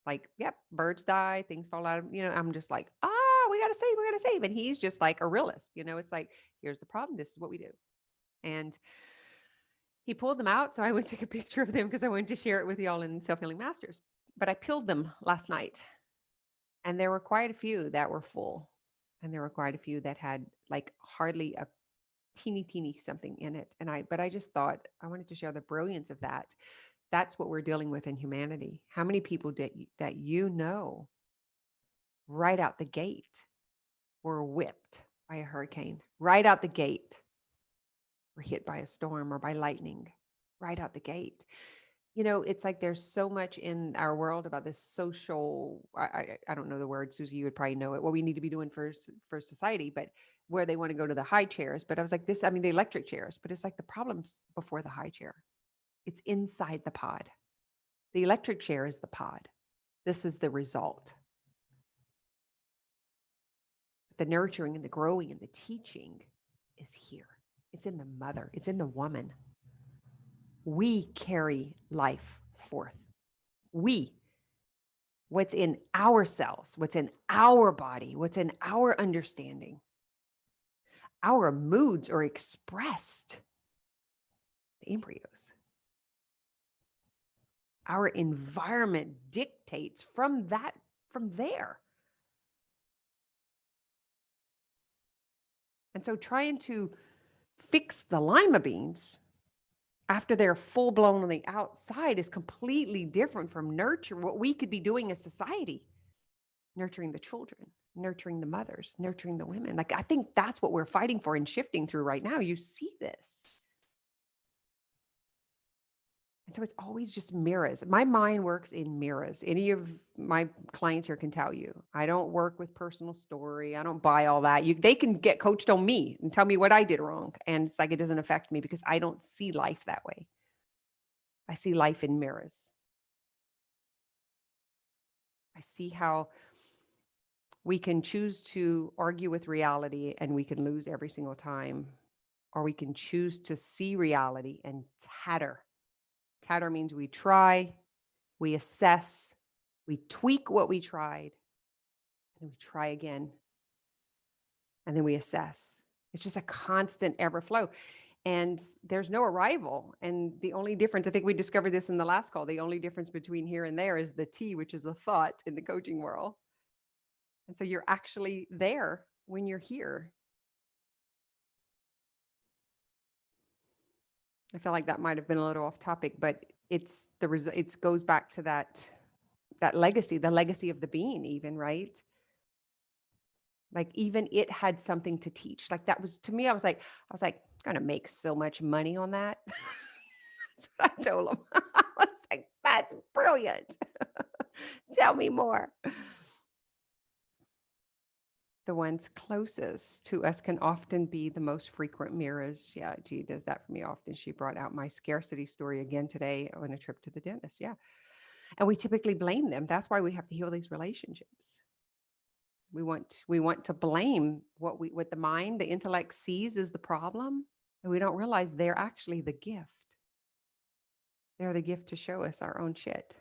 Like, yep, birds die, things fall out of, you know, I'm just like, we got to save, we got to save. And he's just like a realist, you know, it's like, here's the problem. This is what we do. And he pulled them out. So I would take a picture of them because I wanted to share it with y'all in Self-Healing Masters. But I peeled them last night. And there were quite a few that were full. And there were quite a few that had like hardly a teeny something in it. But I just thought I wanted to share the brilliance of that. That's what we're dealing with in humanity. How many people that you know right out the gate were whipped by a hurricane, right out the gate, were hit by a storm or by lightning, right out the gate. You know, it's like there's so much in our world about this social, I don't know the word, Susie, you would probably know it, what we need to be doing for society, but where they want to go to the high chairs. But I was like the electric chairs, but it's like the problems before the high chair. It's inside the pod. The electric chair is the pod. This is the result. The nurturing and the growing and the teaching is here. It's in the mother. It's in the woman. We carry life forth. What's in our cells, what's in our body, what's in our understanding. Our moods are expressed. The embryos. Our environment dictates from there. And so trying to fix the lima beans after they're full blown on the outside is completely different from what we could be doing as society. Nurturing the children, nurturing the mothers, nurturing the women. Like, I think that's what we're fighting for and shifting through right now. You see this. And so it's always just mirrors. My mind works in mirrors. Any of my clients here can tell you. I don't work with personal story. I don't buy all that. They can get coached on me and tell me what I did wrong. And it's like, it doesn't affect me because I don't see life that way. I see life in mirrors. I see how we can choose to argue with reality and we can lose every single time, or we can choose to see reality and tatter. Tatter means we try, we assess, we tweak what we tried, and we try again, and then we assess. It's just a constant ever flow. And there's no arrival. And the only difference, I think we discovered this in the last call, the only difference between here and there is the T, which is a thought in the coaching world. And so you're actually there when you're here. I feel like that might have been a little off topic, but it's it goes back to that legacy, the legacy of the being even, right? Like even it had something to teach. Like that was, to me, I was like, I'm gonna make so much money on that. That's what I told him. I was like, that's brilliant. Tell me more. The ones closest to us can often be the most frequent mirrors. Yeah, G does that for me often. She brought out my scarcity story again today on a trip to the dentist. Yeah. And we typically blame them. That's why we have to heal these relationships. We want to blame what the mind, the intellect sees as the problem, and we don't realize they're actually the gift. They're the gift to show us our own shit.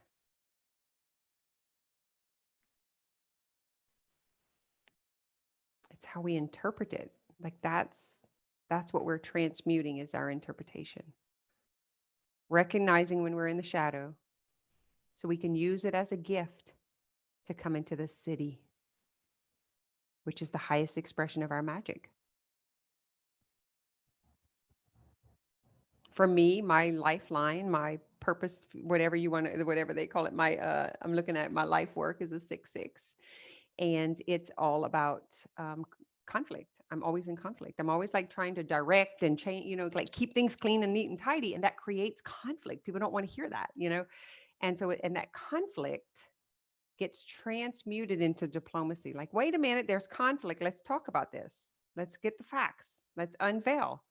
It's how we interpret it. Like that's what we're transmuting is our interpretation. Recognizing when we're in the shadow so we can use it as a gift to come into the city, which is the highest expression of our magic. For me, my lifeline, my purpose, whatever you want to, whatever they call it, I'm looking at my life work is a 6/6, and it's all about conflict. I'm always in conflict. I'm always like trying to direct and change, like keep things clean and neat and tidy, and that creates conflict. People don't want to hear that, and so and that conflict gets transmuted into diplomacy. Like, wait a minute, there's conflict. Let's talk about this. Let's get the facts. Let's unveil.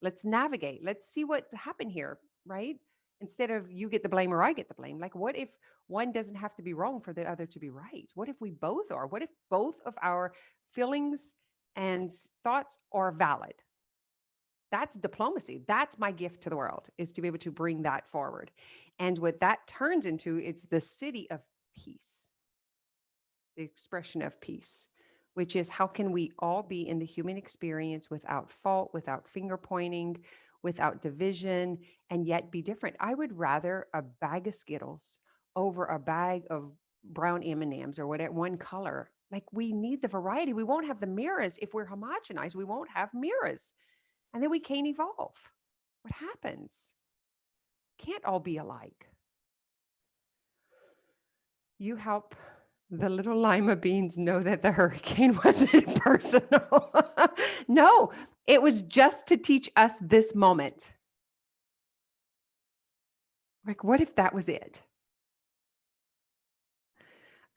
Let's navigate. Let's see what happened here, right? Instead of you get the blame or I get the blame. Like, what if one doesn't have to be wrong for the other to be right? What if we both are? What if both of our feelings and thoughts are valid? That's diplomacy. That's my gift to the world, is to be able to bring that forward. And what that turns into, it's the city of peace, the expression of peace, which is how can we all be in the human experience without fault, without finger pointing, without division, and yet be different. I would rather a bag of Skittles over a bag of brown M&Ms or whatever, one color. Like, we need the variety. We won't have the mirrors if we're homogenized. We won't have mirrors, and then we can't evolve. What happens? Can't all be alike. You help the little lima beans know that the hurricane wasn't personal. No, it was just to teach us this moment. Like, what if that was it?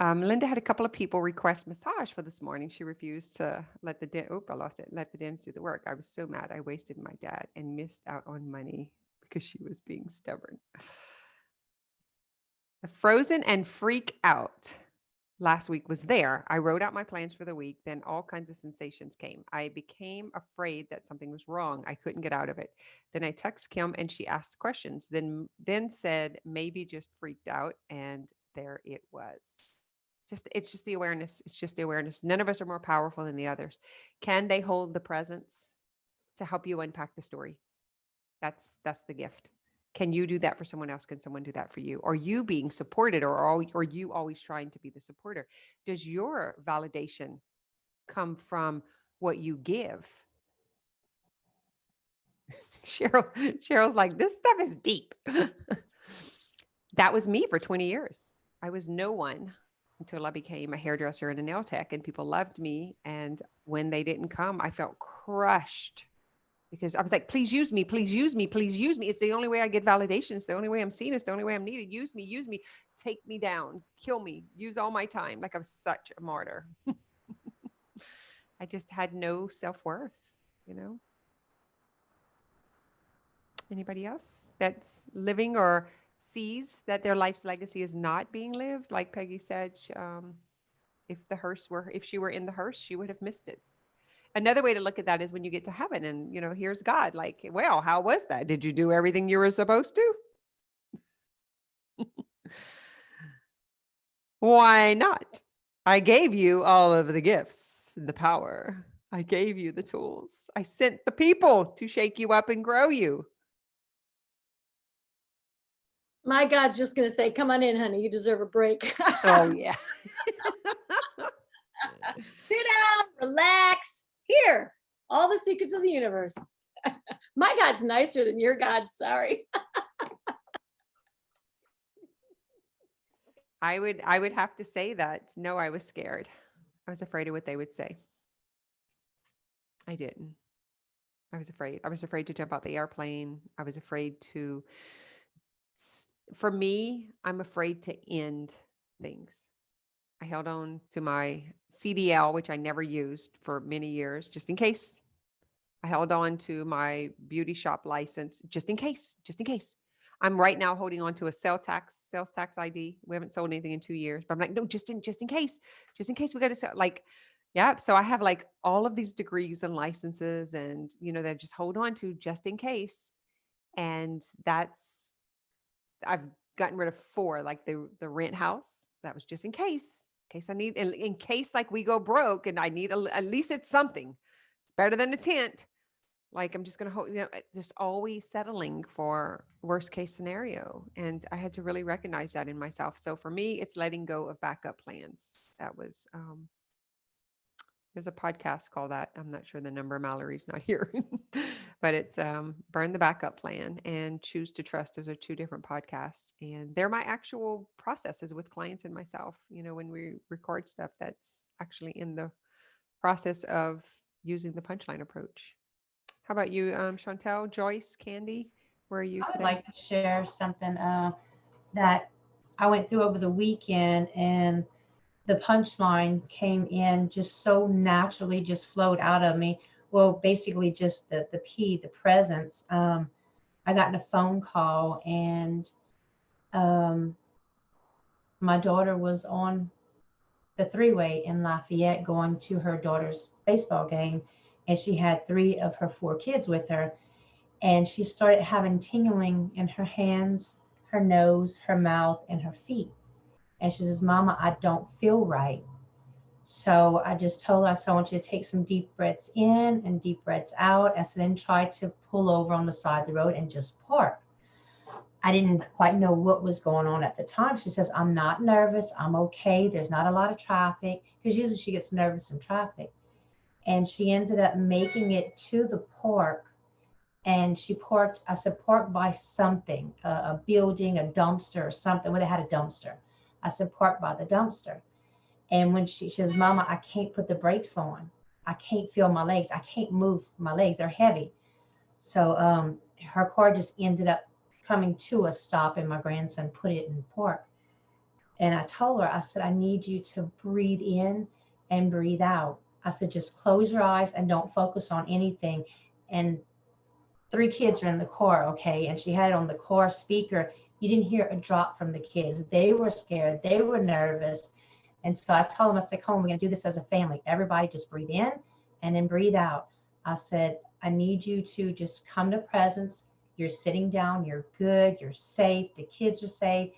Linda had a couple of people request massage for this morning. She refused to let the let the dents do the work. I was so mad. I wasted my dad and missed out on money because she was being stubborn. The frozen and freak out last week was there. I wrote out my plans for the week. Then all kinds of sensations came. I became afraid that something was wrong. I couldn't get out of it. Then I text Kim and she asked questions. Then said maybe just freaked out, and there it was. It's just the awareness. It's just the awareness. None of us are more powerful than the others. Can they hold the presence to help you unpack the story? That's the gift. Can you do that for someone else? Can someone do that for you? Are you being supported, or are you always trying to be the supporter? Does your validation come what you give? Cheryl's like, this stuff is deep. That was me for 20 years. I was no one until I became a hairdresser and a nail tech, and people loved me. And when they didn't come, I felt crushed. Because I was like, please use me, please use me, please use me. It's the only way I get validation. It's the only way I'm seen. It's the only way I'm needed. Use me, take me down, kill me, use all my time. Like, I'm such a martyr. I just had no self-worth, Anybody else that's living or sees that their life's legacy is not being lived? Like Peggy said, if she were in the hearse, she would have missed it. Another way to look at that is when you get to heaven and, here's God, like, well, how was that? Did you do everything you were supposed to? Why not? I gave you all of the gifts, the power. I gave you the tools. I sent the people to shake you up and grow you. My God's just going to say, come on in, honey. You deserve a break. Oh, yeah. Sit down, relax. Here, all the secrets of the universe. My God's nicer than your God. Sorry. I would have to say that. No, I was scared. I was afraid of what they would say. I didn't. I was afraid. I was afraid to jump out the airplane. I was afraid to For me, I'm afraid to end things. I held on to my CDL, which I never used for many years, just in case. I held on to my beauty shop license, just in case, just in case. I'm right now holding on to a sales tax ID. We haven't sold anything in 2 years, but I'm like, no, just in case we got to sell. Like, yeah. So I have like all of these degrees and licenses, and that just hold on to just in case. And I've gotten rid of 4, like the rent house. That was just in case I need, in case like we go broke and I need at least it's something. It's better than a tent. Like I'm just going to hold, just always settling for worst case scenario. And I had to really recognize that in myself. So for me, it's letting go of backup plans. That was, there's a podcast called that. I'm not sure the number. Mallory's not here, but it's Burn the Backup Plan and Choose to Trust. Those are 2 different podcasts, and they're my actual processes with clients and myself. When we record stuff, that's actually in the process of using the punchline approach. How about you, Chantel, Joyce, Candy? Where are you I would today? like to share something that I went through over the weekend, and the punchline came in just so naturally, just flowed out of me. Well, basically just the presence. I got in a phone call, and my daughter was on the 3-way in Lafayette going to her daughter's baseball game, and she had 3 of her 4 kids with her. And she started having tingling in her hands, her nose, her mouth, and her feet. And she says, Mama, I don't feel right. So I just told her, I said, I want you to take some deep breaths in and deep breaths out. I said, then try to pull over on the side of the road and just park. I didn't quite know what was going on at the time. She says, I'm not nervous. I'm okay. There's not a lot of traffic, because usually she gets nervous in traffic. And she ended up making it to the park. And she parked, I said, park by something, a building, a dumpster or something. Well, they had a dumpster. I said, park by the dumpster. And when she says, Mama, I can't put the brakes on. I can't feel my legs. I can't move my legs. They're heavy. So her car just ended up coming to a stop, and my grandson put it in park. And I told her, I said, I need you to breathe in and breathe out. I said, just close your eyes and don't focus on anything. And 3 kids are in the car, okay? And she had it on the car speaker. You didn't hear a drop from the kids. They were scared. They were nervous. And so I told them, I said, come on, we're going to do this as a family. Everybody just breathe in and then breathe out. I said, I need you to just come to presence. You're sitting down. You're good. You're safe. The kids are safe.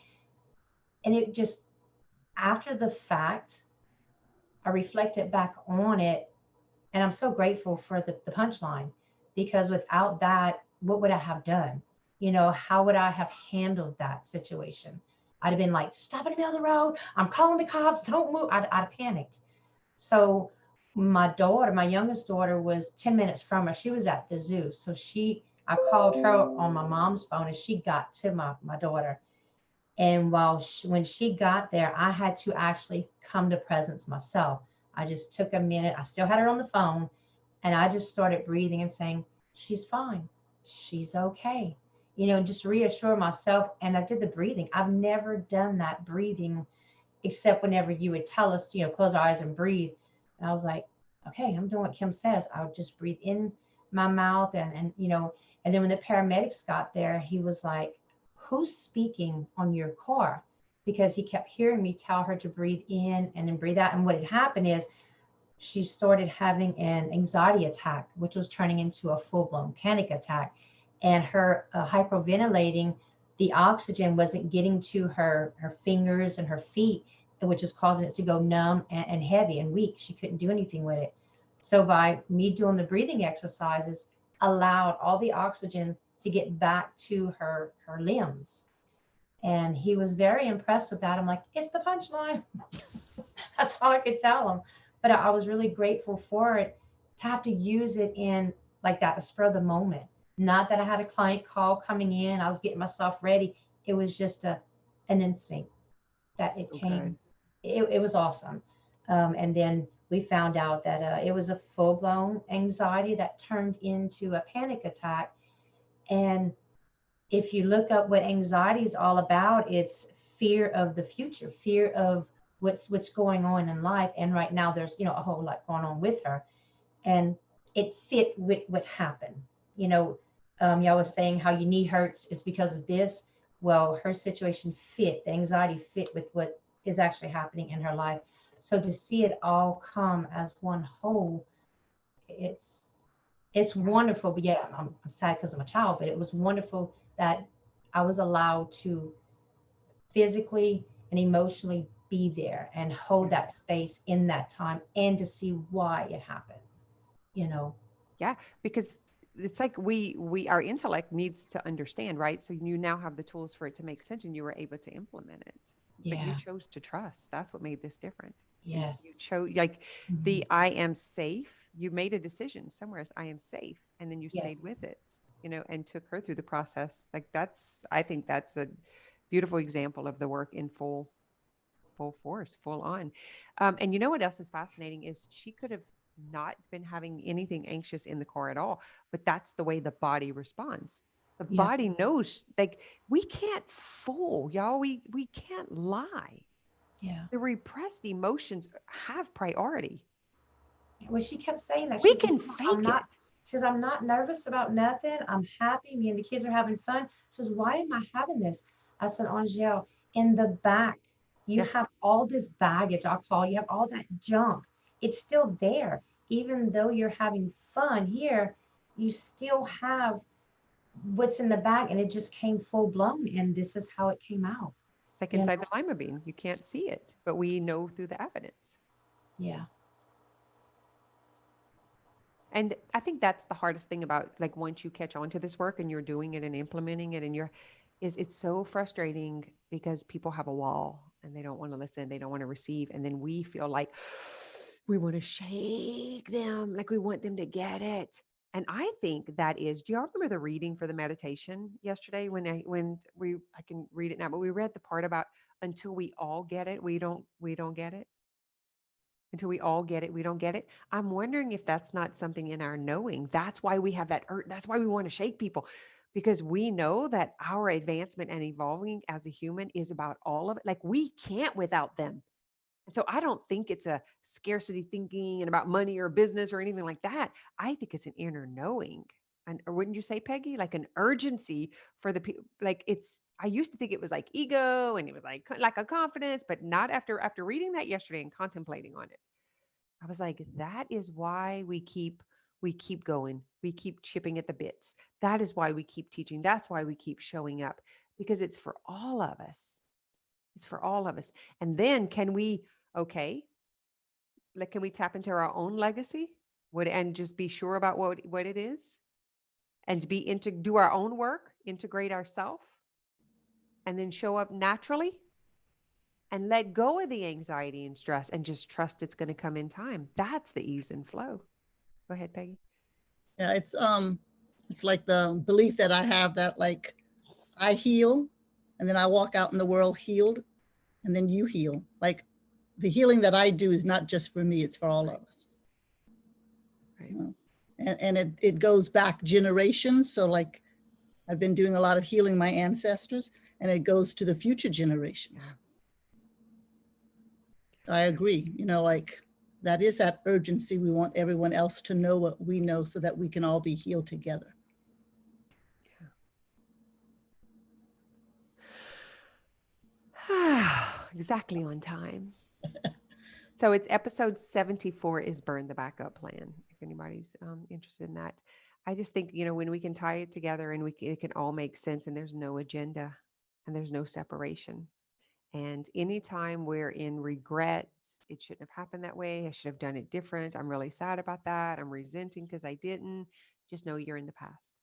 And it just, after the fact, I reflected back on it. And I'm so grateful for the punchline, because without that, what would I have done? How would I have handled that situation? I'd have been like, stop in the middle of the road. I'm calling the cops. Don't move. I'd have panicked. So my daughter, my youngest daughter, was 10 minutes from her. She was at the zoo. So I called her on my mom's phone, and she got to my daughter. And when she got there, I had to actually come to presence myself. I just took a minute. I still had her on the phone, and I just started breathing and saying, she's fine. She's okay. Just reassure myself. And I did the breathing. I've never done that breathing, except whenever you would tell us, close our eyes and breathe. And I was like, okay, I'm doing what Kim says. I would just breathe in my mouth. And then when the paramedics got there, he was like, who's speaking on your car? Because he kept hearing me tell her to breathe in and then breathe out. And what had happened is she started having an anxiety attack, which was turning into a full-blown panic attack. And her hyperventilating, the oxygen wasn't getting to her fingers and her feet, which is causing it to go numb and heavy and weak. She couldn't do anything with it. So by me doing the breathing exercises, allowed all the oxygen to get back to her limbs. And he was very impressed with that. I'm like, it's the punchline. That's all I could tell him. But I was really grateful for it, to have to use it in like that, a spur of the moment. Not that I had a client call coming in, I was getting myself ready. It was just an instinct that it came. It was awesome. And then we found out that it was a full-blown anxiety that turned into a panic attack. And if you look up what anxiety is all about, it's fear of the future, fear of what's going on in life. And right now there's, you know, a whole lot going on with her. And it fit with what happened. You know, y'all was saying how your knee hurts is because of this. Well, her situation fit, the anxiety fit with what is actually happening in her life. So to see it all come as one whole, it's wonderful. But yeah, I'm sad because I'm a child, but it was wonderful that I was allowed to physically and emotionally be there and hold that space in that time and to see why it happened, you know. Yeah, because it's like our intellect needs to understand, right? So you now have the tools for it to make sense and you were able to implement it. But you Yeah. chose to trust. That's what made this different. Yes. You chose, like, Mhm. the I am safe. You made a decision somewhere as I am safe. And then you stayed Yes. with it, and took her through the process. Like, I think that's a beautiful example of the work in full force, full on. And you know what else is fascinating is she could have not been having anything anxious in the core at all, but that's the way the body responds. The Yeah. body knows, like, we can't fool, y'all. We can't lie. Yeah. The repressed emotions have priority. Well, she kept saying that. We She's, can "Mom, I'm fake not, it. she says, I'm not nervous about nothing. I'm happy. Me and the kids are having fun. She says, why am I having this? I said, Angel, in the back, you Yeah. have all this baggage, I'll call you have all that junk. It's still there. Even though you're having fun here, you still have what's in the bag, and it just came full blown. And this is how it came out. It's like You know? inside the lima bean. You can't see it, but we know through the evidence. Yeah. And I think that's the hardest thing about, like, once you catch on to this work and you're doing it and implementing it, and it's so frustrating because people have a wall and they don't want to listen, they don't want to receive. And then we feel like we want to shake them, like we want them to get it. And I think that is, do y'all remember the reading for the meditation yesterday I can read it now, but we read the part about until we all get it, we don't get it. Until we all get it, we don't get it. I'm wondering if that's not something in our knowing. That's why we have that that's why we want to shake people, because we know that our advancement and evolving as a human is about all of it. Like, we can't without them. And so I don't think it's a scarcity thinking and about money or business or anything like that. I think it's an inner knowing. And, or wouldn't you say, Peggy, like an urgency for the people? Like, I used to think it was like ego and it was like a confidence, but not after reading that yesterday and contemplating on it. I was like, that is why we keep going. We keep chipping at the bits. That is why we keep teaching. That's why we keep showing up, because it's for all of us. It's for all of us. And then okay, like, can we tap into our own legacy? And just be sure about what it is, and to do our own work, integrate ourselves, and then show up naturally and let go of the anxiety and stress and just trust it's going to come in time. That's the ease and flow. Go ahead, Peggy. Yeah, it's like the belief that I have that, like, I heal and then I walk out in the world healed, and then you heal. Like, the healing that I do is not just for me, it's for all of us. Right. You know? And it goes back generations. So, like, I've been doing a lot of healing my ancestors, and it goes to the future generations. Yeah. I agree. Like, that is that urgency. We want everyone else to know what we know so that we can all be healed together. Exactly on time. So it's episode 74 is Burn the Backup Plan, if anybody's interested in that. I just think, when we can tie it together and it can all make sense, and there's no agenda and there's no separation. And anytime we're in regret, it shouldn't have happened that way. I should have done it different. I'm really sad about that. I'm resenting because I didn't. Just know you're in the past.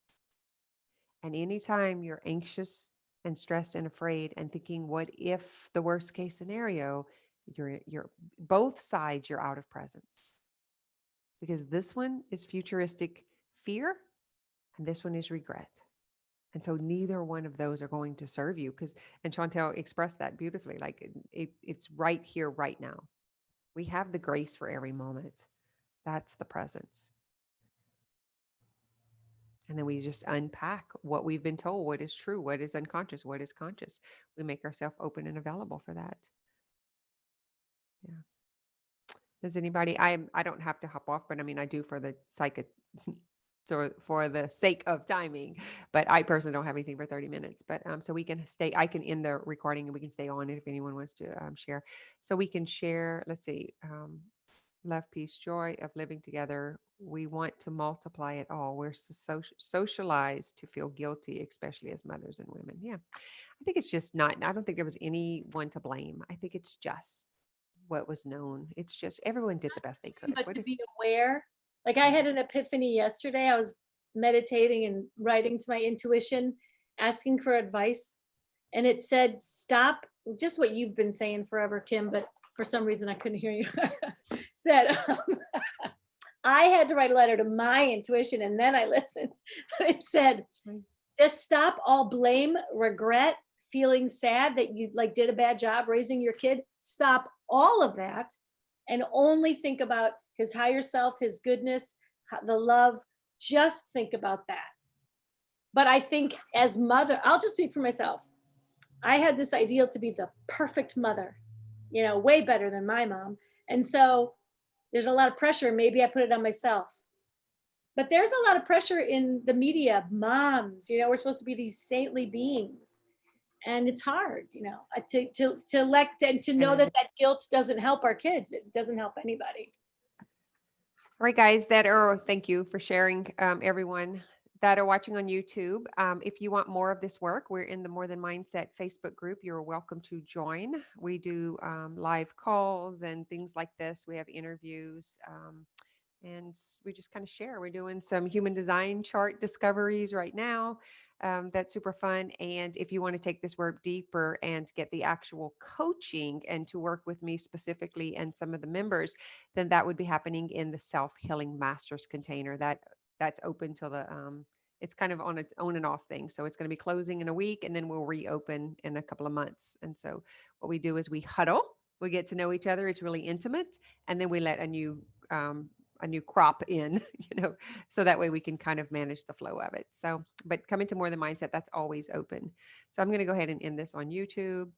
And anytime you're anxious and stressed and afraid and thinking, what if the worst case scenario, you're both sides, you're out of presence. Because this one is futuristic fear and this one is regret. And so neither one of those are going to serve you, and Chantel expressed that beautifully. Like, it's right here, right now. We have the grace for every moment. That's the presence. And then we just unpack what we've been told, what is true, what is unconscious, what is conscious. We make ourselves open and available for that. Yeah. Does anybody, I don't have to hop off, but I mean, I do for the so for the sake of timing, but I personally don't have anything for 30 minutes, but so we can stay, I can end the recording and we can stay on it if anyone wants to share. So we can share, let's see, love, peace, joy of living together. We want to multiply it all. We're socialized to feel guilty, especially as mothers and women. Yeah. I think it's just not, I don't think there was anyone to blame. I think it's just what was known. It's just everyone did the best they could. But to be aware, like I had an epiphany yesterday. I was meditating and writing to my intuition, asking for advice. And it said, stop, just what you've been saying forever, Kim, but for some reason I couldn't hear you. Said, I had to write a letter to my intuition and then I listened. But it said, just stop all blame, regret, feeling sad that you like did a bad job raising your kid. Stop all of that and only think about his higher self, his goodness, the love. Just think about that. But I think as mother, I'll just speak for myself. I had this ideal to be the perfect mother, you know, way better than my mom. And so there's a lot of pressure. Maybe I put it on myself. But there's a lot of pressure in the media, moms, you know, we're supposed to be these saintly beings. And it's hard, you know, to elect and to know that that guilt doesn't help our kids. It doesn't help anybody. All right, guys, thank you for sharing, everyone that are watching on YouTube. If you want more of this work, we're in the More Than Mindset Facebook group. You're welcome to join. We do live calls and things like this. We have interviews. And we just kind of share. We're doing some human design chart discoveries right now. That's super fun. And if you want to take this work deeper and get the actual coaching and to work with me specifically and some of the members, then that would be happening in the Self-Healing Masters container. That's open till the it's kind of on its on and off thing. So it's going to be closing in a week and then we'll reopen in a couple of months. And so what we do is we huddle, we get to know each other. It's really intimate. And then we let a new crop in, you know, so that way we can kind of manage the flow of it. So, but coming to More Than Mindset, that's always open. So I'm going to go ahead and end this on YouTube.